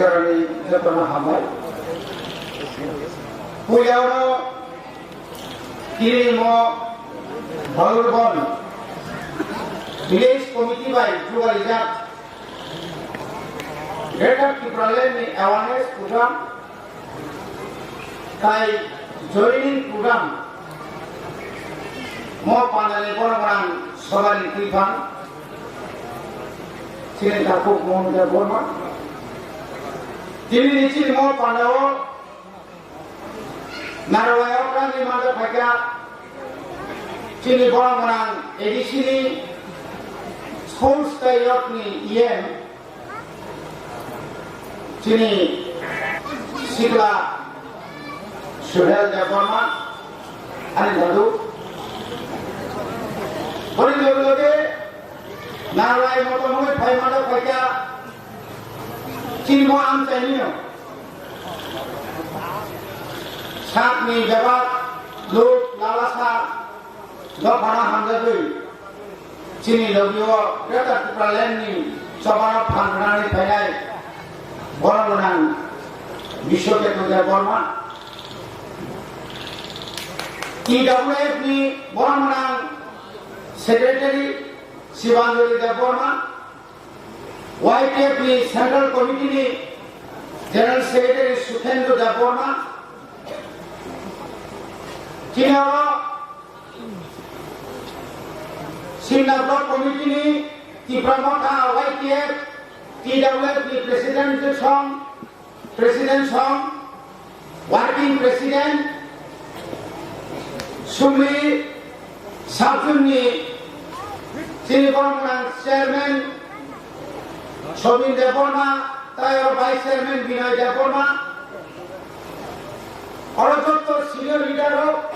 जतन हामबाय पुलियावनो किरिमो भलुरबन विलेज कमिटी बाय जुगालिजात Greater Kipraland awareness program kai joining program mo panale borang sabari krifan sini takut mo dia borma Jadi di sini mau pandawo narawaya orang di mana mereka sini orang di sini school stay up ni IM sini sikla suhel jabarma ani dadu beri loge narawaya motor motor pai mana mereka Sini am tanya, saat ni jawab, look lalasa, look mana hamzah tu, sini logiyo, kita Kipraland ni, sabana panggilan ni payai, orang bisho ke tu jabarma, TWF ni orang secretary Siwanjali jabarma. YTF ni Central Committee ni General Secretary Sukhendra Jabarma Kinara Simla Block Committee ni Tipramota YTF TWF ni President Song Working President Sumri Sabun ni Siniborman Chairman Sobin Jabarma, Tayo Vice Chairman Binoy Jabarma, orang doktor senior leader ho,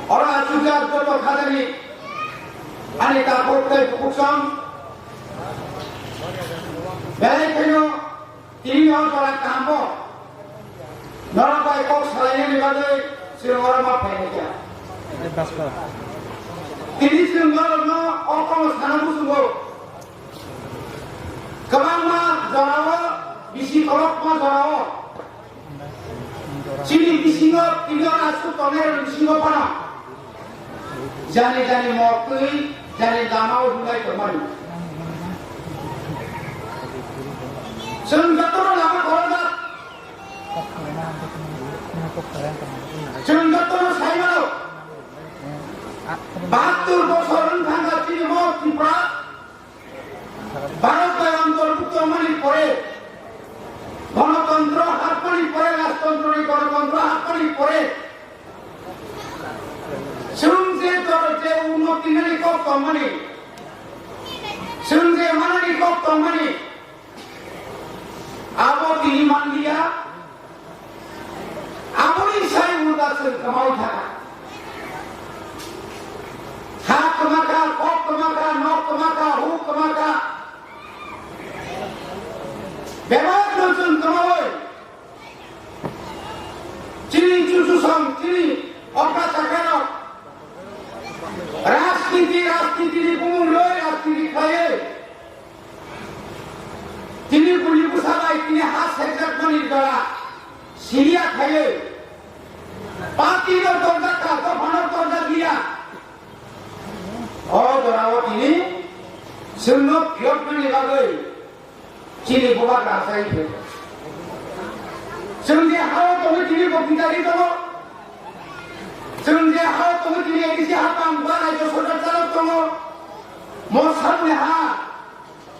orang ajudan doktor khadani, Anita Poktai Puksam, Balik Keno, ini orang kampo, orang baik kau selain ini badai, siapa orang apa ini dia? Ini siapa orang orang sana musuh Kamangma jarawa, bisi kolokma jarawa. Sini bisingo, tiga ratus toner bisingo pana. Jani mokui, jani damau mulai kemari. Sengator lama korat. Sengator saya malu. Batur bosoran tangga sini mau Kipra. ভারতের অন্তর্ভুক্ত মানি পরে গণতন্ত্র হাতপানি পরে রাজতন্ত্র গণতন্ত্র হাতপানি পরে সঙ্গে যে উন্নতি নারী কত মানে সঙ্গে মানানি কত মানে আবদি ইমান দিয়া আপনি সাই উদাসের কামাই থাকা হাত মাকা কত মাকা নখ মাকা হুক মাকা Bebas nonton kemauan, ciri susam, ciri obat sakarok, rasti di pemulai, rasti di kaya, ciri puli pusabai, ciri khas sektor penirgala, Syria kaya, pati nonton zakar, to nonton dia, oh dorawat ini, semua pihak penirgalai. Ciri buat rasa itu. Sebenarnya hal kamu ciri bukan dari kamu. Sebenarnya hal kamu ciri ini siapa buat aja saudara saudara kamu. Mau satu ha,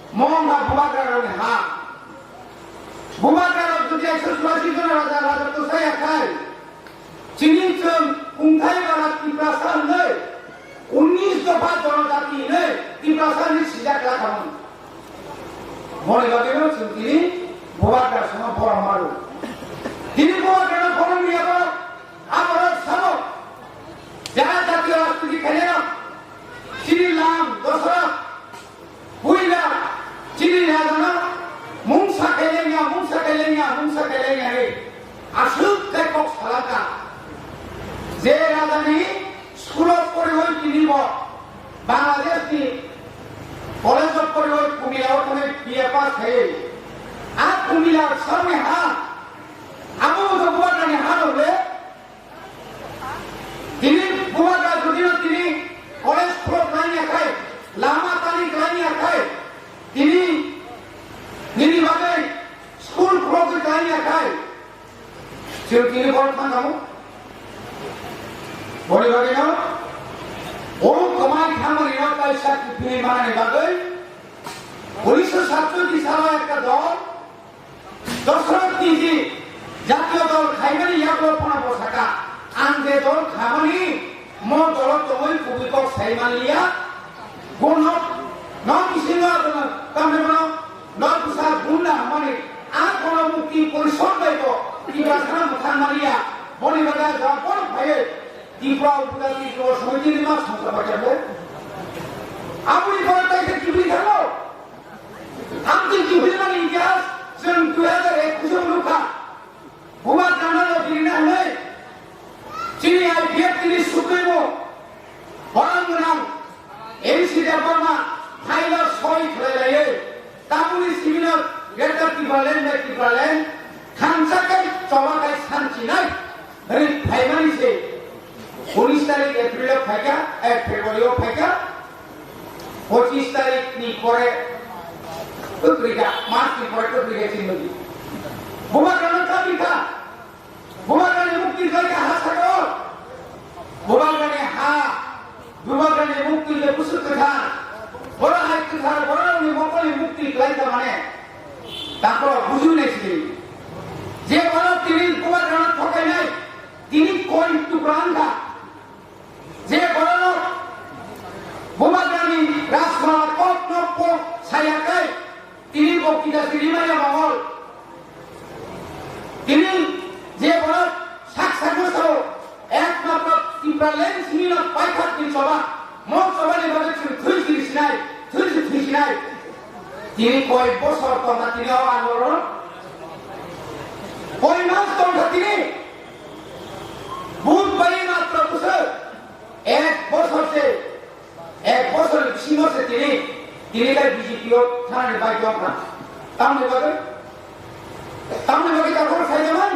mau nggak buat orang ha. Buat orang tu dia sesuatu itu raja tu saya kai. Ciri cem ungkai orang di perasaan le. 19 दफा जनजाति ने di perasaan ini sejak kapan. Mulai bagaimana sendiri buat semua orang malu. Ini buat orang ni apa sama. Jangan jadi orang studi kaya. Ciri lam dosa, huila, ciri lana, mungsa kelenya ni. Asal tekok salaka. Zera ni sekolah perihal kini Bangladesh ni কলেজত পঢ়ি কুমিলাও তুমি BA পাছ হৈ সামনে হা আবু তো বুবাগ্রানি হা হলে তিনি বুবাগ্রা যদিও তিনি কলেজ ফ্লোর লাইনে খায় লামা তালিক লাইনে খায় তিনি নিরিভাবে স্কুল ফ্লোর লাইনে খায় তিনি বড় থাকাবো বড় ভাগে নাও ও কমাই খামারি নাও তাই সাথে ফিরে মারানি বাগৈ 1967 সালে একটা দল দশরথ নিজি জাতীয় দল খাইমানি ইয়াকল ফনা বসাকা আনদে দল খামানি মো দল তমই কুবিকক সাইমানিয়া গুণ নন ইসিনো তামনে বনো নন কুসা গুণা মানে আর কোন মুক্তি পরিশ্রম দাইব ত্রিপুরা মুখানমারিয়া বনি বাজার যাওয়ার পর ভাইয়ে ত্রিপুরা উপজাতি সমিতির মাস সংখ্যা বাঁচাবো আপনি করে তাইকে কি বুঝে থাকো আমি কি বুঝে মানে ইতিহাস जों 2021 मुलुखा बुबार गानालो दिरिनानै चिनि आइपिएफ तिनि सुप्रिमो बरंगनां एमसी देबरमा फाइला सय खलायो तामुनि सिमिनार ग्रेटर टिब्रालेन खानसाकै चबाकै सानचिनाय ओरै फाइमानिसे 19 तारिख एप्रिलाव फाइका फेब्रुवारियाव फाइका 25 तारिखनि परे Ketika mati mereka ketika sini, bukan karena kita, bukan karena bukti mereka hasil, bukan karena bukan karena bukti dia busuk kerja, orang hari kerja, orang ni mukul bukti lain mana, tak perlu bujur sendiri. Jika orang tiri bukan karena thokai naik, tiri koi itu berangga. Jika orang bukan karena rasma kok nopo saya kai. তিনি বক্তৃতা সিরিমারিয়া মহল তিনি যে বড় সাকসাগত একমাত্র ত্রিপুরালেন senior পাইখাত দিন সভা মন সভা নির্বাচন থুইছিনাই তিনি কয় বছর তথা তিনি আন্দোলন কয় মাস তথা তিনি বুধবারই মাত্র বছর এক বছর সীমসে তিনি তাই বিজেপিও থানার বাইক আমরা তামনে বাগে তারপর খাইবেন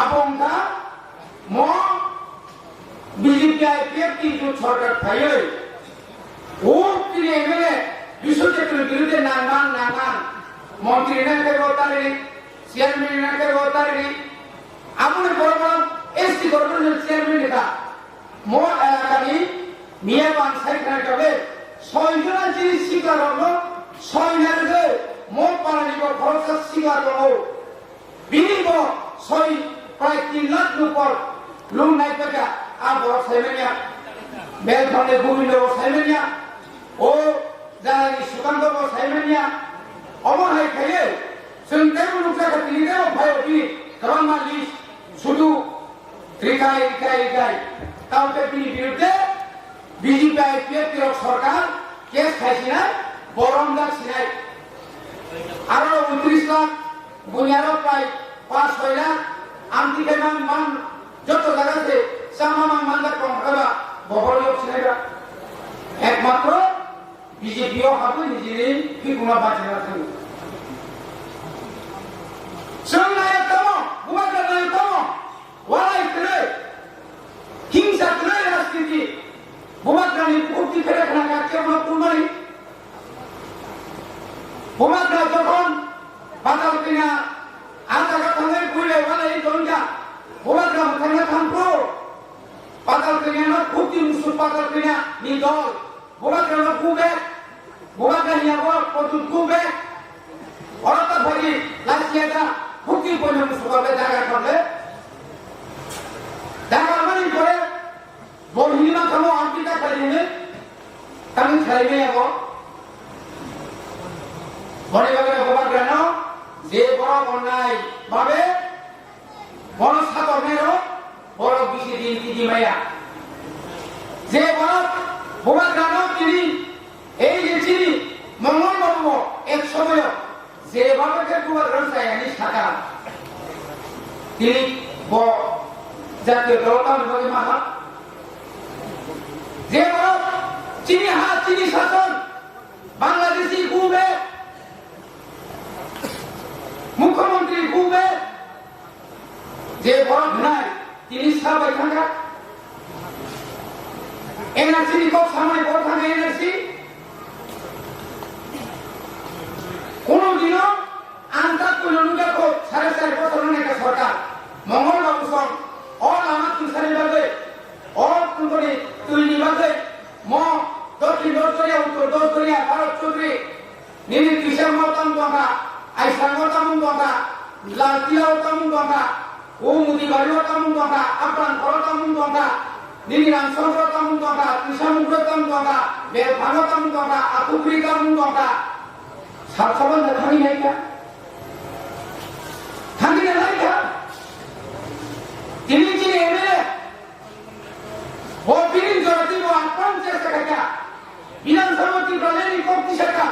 আপনটা ম বিজেপি আইপিএফ কিন্তু সরকার খাইয়ে ও তিনি এমএলএ বিশ্বজিতের বিরুদ্ধে নামান মন্ত্রী না করে ওতারে চেয়ারম্যান না করে ওতারে আপনি বড় বড় এসটি কর্পোরেশন চেয়ারম্যান এটা মো এলাকানি মিয়াবান সাইখানে যাবে 6 জনা যিনি শিকার হলো 6 নারীকে মোট পালানিব খরচ শিকার হলো বিনিব 6 প্রায় 3 লাখ উপর লুম নাই টাকা আর বড় সাইমেনিয়া বেলখনে গোবিন্দ সাইমেনিয়া ও যারা সুকান্ত সাইমেনিয়া অমহাই খাইয়ে जों তেমন লোকটাকে তিনিও ভয় তিনি কারণ লিস্ট শুধু ত্রিকাই তাহলে তিনি বিরুদ্ধে বিজেপি আইপিএফ সরকার কেস খাইছিনাই বরমদার সিনাই আরো 29 লাখ বুনিয়ারও প্রায় 5-6 লাখ আমতিকে মান যত জায়গাতে সামামান মানদা কম করা বহরীয় সিনাইরা একমাত্র বিজেপিও হাতে নিজের কি কোনো বাঁচে না থাকে সঙ্গায় তম বুবাগায় তম ওয়ালাই করে হিংসা করে রাজনীতি বুবাগানি পূর্তি করে রাখা কাছে আমরা কুরবানি বুবাগা যখন বাতাল কিনা আজাগা থাঙ্গে কইলে ওয়ালাই দঞ্জা বুবাগা থাঙ্গে থামপ্রো বাতাল কিনা পূর্তি মুসু বাতাল কিনা নি দল বুবাগা কুবে বুবাগা নিয়াবো পতুত কুবে অরতা ভাগি লাসিয়াটা হুকি বলে মুসুকাবে জায়গা করলে জায়গা মানে করে বহিনা খালো আন্টিটা খাইলে তামি খাইবে যাব বড় বাগে বাবার কেন যে বড় অন্যায় ভাবে বড় সাতনেরও বড় বেশি দিন দিদি মাইয়া যে বড় বাবার কেন তিনি এই যে চিনি মঙ্গল বাবু এক সময় যেভাবে কুমার রসায়নি শাখা তিনি জাতীয় দলতার মাহা যে চিনি শাসন বাংলাদেশি কুবে মুখ जाबाय थांगा एनआरसी को सामने बहुत थांगा एनआरसी কোনো দিনও আন্তা কইলনুগা কো সাড়ে 4 বছর নেকা সরকার মঙ্গল বাবু সং অল আমার তুসারি বাদে অল কুন্দরি তুইনি বাদে ম দক্ষিণ দক্ষিণা উত্তর দক্ষিণা ভারত চৌধুরী নিনি কিশোর মতম দঙ্গা আইসাং মতম দঙ্গা লালকিয়া মতম দঙ্গা ও মুদি বাড়ি মতম দঙ্গা আপ্রাণ করতম দঙ্গা নিনি রামসং মতম দঙ্গা কিশামুগ্র মতম দঙ্গা বেভাগ মতম দঙ্গা আকুপ্রি মতম দঙ্গা সাতসাবান থাকি নাই কা থাকি নাই কা তিনি যিনি এমএলএ ও বিরিন জড়তি ও আপন চেষ্টা কাকা বিধানসভা কি প্রলেনি কোটি সরকার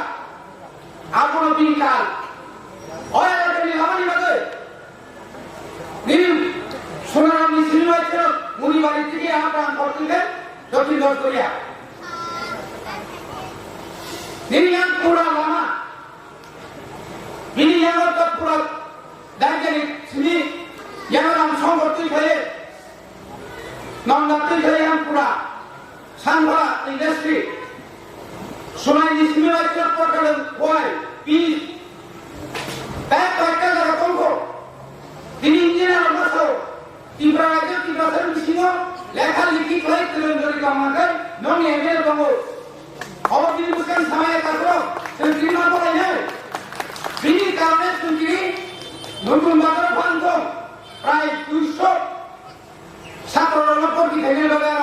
আপন বিকাল ওই এলাকায় লামানি বাদে নিম সোনারামনি সিনেমা ছিল মুনিবাড়ি থেকে আপন করতে দক্ষিণ কোরিয়া নিরিয়ান পুরা Lama ini yang otak pura dan jadi sini yang orang songkot tu kaya non dapat kaya yang pura sangka industri sunai di sini macam perkalan boy peace tak perkalan ada kongko ini engineer orang masuk tiba aja di sini lekha likit lagi terus dari kamarkan non engineer kamu awak ini bukan sama yang kau terima apa ini বিনি কারণে তুমি নতুন বাজার বন্ধ প্রায় 200 ছাত্রর উপর কি থেকে লগে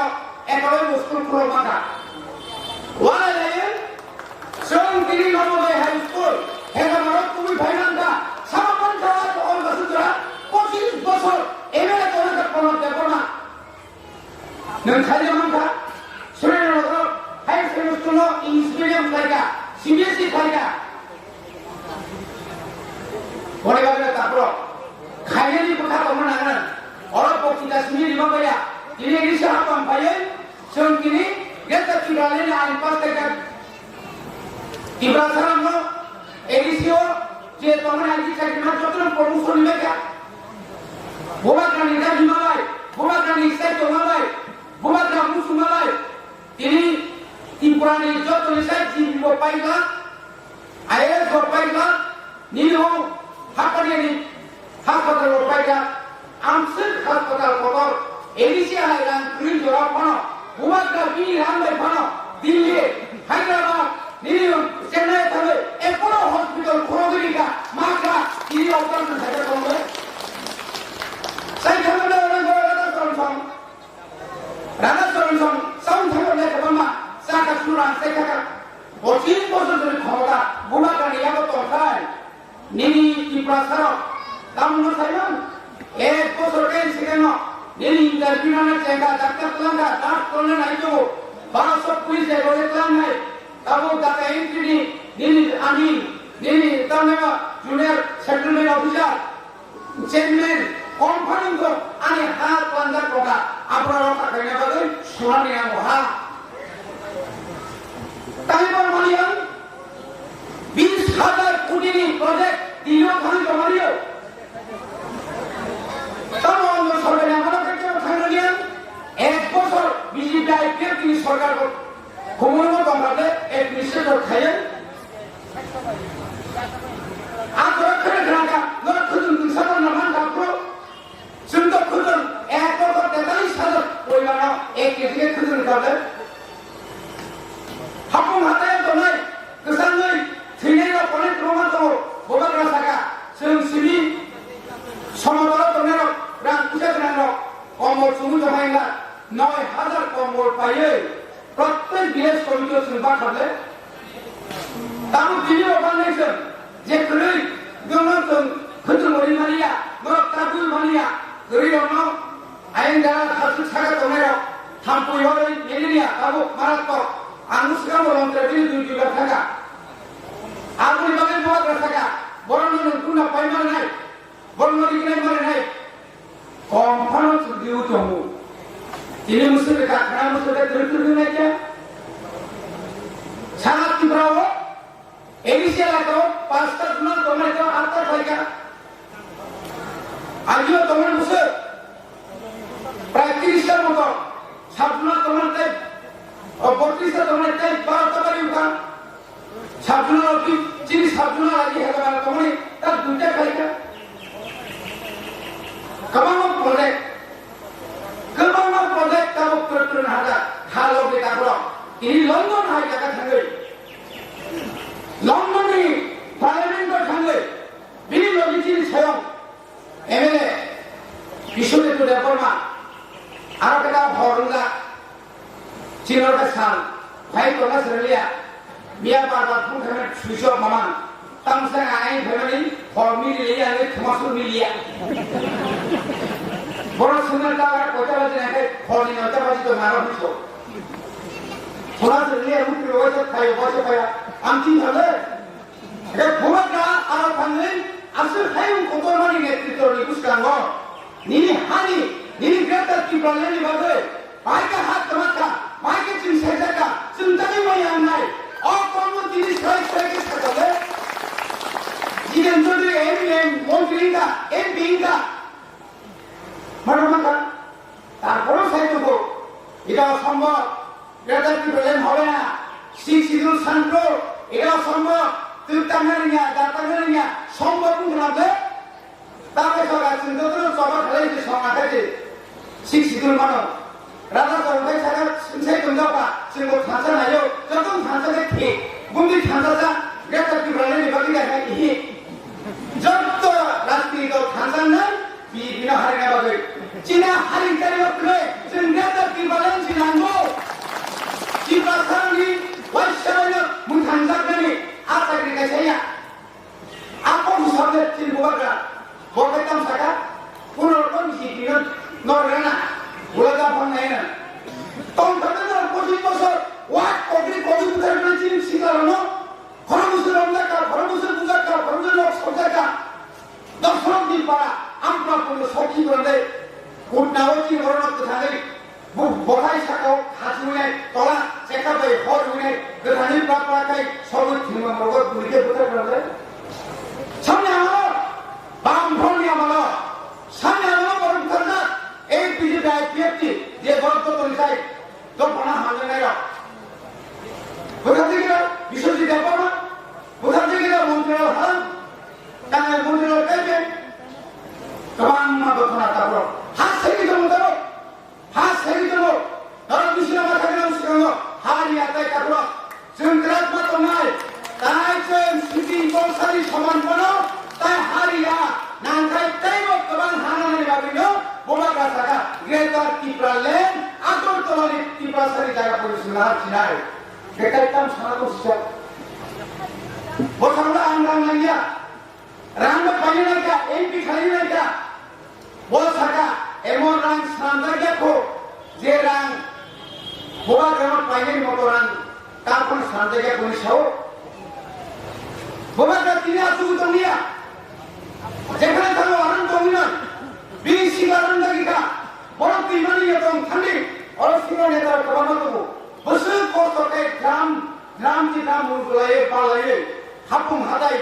একবারে স্কুল পুরো মাথা ওয়ালে সং তিনি নবদয় হাই স্কুল হেগা মারত তুমি ফাইনান্সা সামাপন যাওয়া অল বছর 25 বছর এমএলএ তোমাকে কোনো দেব না নন খালি মানকা Surendranagar high school English medium লাইকা সিবিএসই লাইকা বড় বাবা তারপর খাইনি কথা কমন আনা অল্প পক্ষিতা শুনি দিবা কইয়া তিনি রিসা আপন পাইয়ে সং তিনি গেতা চুরালে না আইন পাস থেকে ইব্রাহিম নো এডিসিও যে তোমরা আইজি চাকরি না যতন প্রমোশন লেখা বোবাকা নিদা হিমালয় বোবাকা নিসাই তোমালয় বোবাকা মুসুমালয় তিনি ত্রিপুরানি যত নিসাই জিবো পাইলা আইএস পাইলা নিও হাসপাতাল হাসপাতাল পাইকা আমসের হাসপাতাল কবর এডিসি হাইরান ক্রিল জোড়া পানো হুমাকা বিনি রামবাই পানো দিল্লি হায়দ্রাবাদ নিউ চেন্নাই থাকে এপোলো হসপিটাল খোরগিরিকা মাকা তিনি অপারেশন থাকে করবে সাইখানে রাধা চরণ সাউন্ড থাকে লেখা বামা সাকা সুরা সেখাকা 25 বছর ধরে ক্ষমতা হুমাকা নিয়াবত হয় নিনি ত্রিপুরা তামনো সাইমন এক বছর কেন সেখানে নিনি ইন্টারভিউ না চেঙ্গা ডাক্তার তলাঙ্গা নার্স তলাঙ্গা নাই তো 1200 পুলিশ বলে তলাঙ্গা নাই তাবো ডাটা এন্ট্রি নিনি আমি নিনি তামনো junior settlement officer chairman conference আনি হাত পান্দার কথা আপনারা কথা কইনা বলে শুনানি আমো হা তাইবার মালিয়ান 20,000 কোটি প্রজেক্ট দিও খালি জমারিও তাও আমরা সরকারি আমাদের কাছে থাকলে এক বছর বিজেপি আইপিএল তিনি সরকার ক্ষমতা কমাতে এক নিশ্চিত খায় আর রক্ষণে ঢাকা লক্ষজন সাধারণ নামান ডাক্তার সুন্দর খুঁজন এক বছর 43,000 পরিমাণ এক কেজিকে খুঁজন করে হাকুম হাতে তো নাই কিষান নই থিনের অনেক প্রমাণ তো বোবাক রাসাকা जों सिबि समतल दनेर रां पुजा ग्राम कम्बल सुमु जमाइला 9,000 कम्बल पाइयो प्रत्येक विलेज कमिटी जों बाथाले तामु दिनि अर्गानाइजेशन जे गरै दोनो जों खोथुमरि मानिया मरक ताबुल मानिया गरै दनो आयेन दारा खासु सागा दनेर थामपुइ हरै मेलेरिया ताबु मारात्मक आनुष्का मलंत्रे बिनि दुइ बिगा थाका आबुनि बागै बोबाक रासाका বরণ কোনা পাইমার নাই বরণ দিকে নাই কমফানো দিও তমু তিনি মুসলিম কাকড়া মুসলিম দরুদ নাই কে সারা ত্রিপুরাও এডিসি এলাকা পাঁচটা গুণ তোমরা তো আটটা জায়গা আজও তোমরা মুসলিম প্রায় Deporma, Arakata Horunga, Chino San, Paitola Serelia, Mia Baba Pukamet Susho Maman, Tamsang Ain Family, for Milia and Tomaso Milia. Borosuna, whatever the head, holding a tablet to Maraviso. Seria, who was a Kayo Bosapaya, Amti Haller. The Pumaka, our family, after having Kotomani at the Buskango, Nini Hani, Nini Greta Kipralani Babe, Mika Hatamaka, Mika Chinsaka, Sundani Mayanai, all common things like Sakata. Even though the name, Montringa, Binga, Maramaka, তারপরেও সাইতো গো এটাও সম্ভব greater কি বলেন হবে না শিশিরুল শান্ত এটাও সম্ভব তুতাঙ্গারিয়া দাতাঙ্গারিয়া সম্ভব না তারপরে সব আছেন যত সভা খেলাই যে সমাজে শিশিরুল মানব রাজা সরকারি সারা সেই তোমরা সেগো থাসা নাইও যত থাসা দেখে গুন্দি থাসা গ্রেটার কি বলেন বাকি দেখা কি যত রাজনীতি থাসা না বিনা হারিনা বাগে Cina hari kali waktu senjata timbalan sinanggo, timbalan ni wasyanya menghantar ni apa yang dikasihnya, apa musabet cina bukan, bukan tam saka, pulau pun sih norena, bulan apa naina, tom kata tu posisi posor, wah kopi bukan macam singalano, kalau musuh ramlaka, kalau musuh bujaka, kalau musuh lok sojaka, dasar di para, ampa pun soki berada. Kunawati orang tu tadi, bukai sakau hasilnya, tola cekap bayi hornya, kerana berapa kali solut cuma merokok duitnya betul berapa? Samnya mana? Bangkongnya mana? Samnya mana orang kerja? PG PFT, dia baru tu tulisai, tu pernah hamil ni. Bukan kita, bisa tidak apa? Bukan kita mungkin orang, tangan mungkin orang kerja, kawan mana betul tak tahu. Hasil itu orang di sini macam mana sekarang? Hari apa itu? Sengkerat macam mana? Tahu sisi bangsa di saman mana? Tahu hari ya, nanti tahu kawan hana ni baginya, bola kata Greta Kipralen, atau kalau Kipra sari jaga polisi nak cinai. Greta itu sangat susah. Bosnya orang lagi ya, randa paling lagi, MP kali lagi. Bosaka, emon rang sandar jago, je rang, bola kerana paling motoran, kapun sandar jago ni show. Bola kerana tu tu ni ya, jangan kalau orang tu ni, bini sigaran lagi ka, bola timan ni tu thandi, orang sigaran ni tu kawan tu, besar kosong gram kita mulai palai, hapung hadai,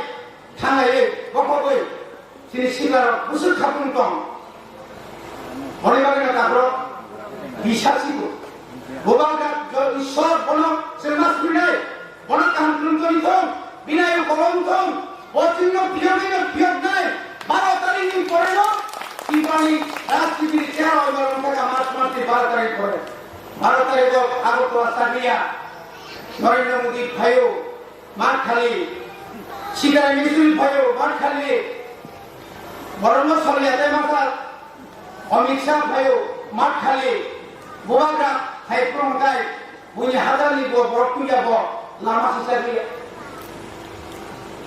thangai, bapa sini sigaran besar hapung tong. Orang bagi nak apa? Bisa sih tu. Bukan kalau Islam bono semas binai, bono kantor itu, binai kolom itu, bocilnya pion naik, baru tadi ni koreno, tiba-tiba rasmi cerah orang mereka mati baru tadi koreno, baru tadi tu aku tu asal dia, Narendra Modi bayu, mat kali, Sigaran Misri bayu, mat kali, baru masuk lihat masa. Amit Shah bayu, mat kali, buaga, hai prongkai, bunyi hadal ni buat berkuya buat lama sesuatu.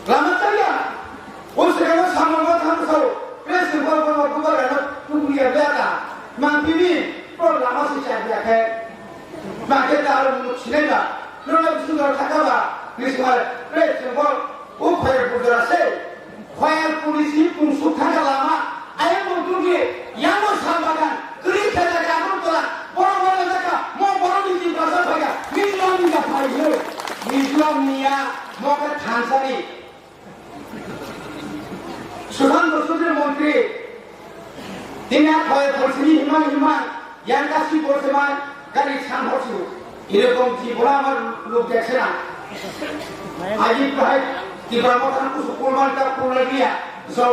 Lama saja, us sekarang sama buat hamil sahur, presiden buat ada kuya berada, mangkini, per lama sesuatu ke, mangkini tahu sinega, kalau sudah cakap, misalnya presiden buat upaya berderase, upaya polisi pun suka lama. Ayam bertujuh, yang bersahabat, kerja jaga bertulah, orang jaga, mau orang di pasar jaga, milion payah, milion mau ke Tanzania. Sudan Bersudin Menteri, tinggal kau bersih himan, yang kasih bersih, kali sangat bersih. Ini komisi bola lu jaksana. Aji perhai, tiba-tiba aku sekolah mereka pulang dia.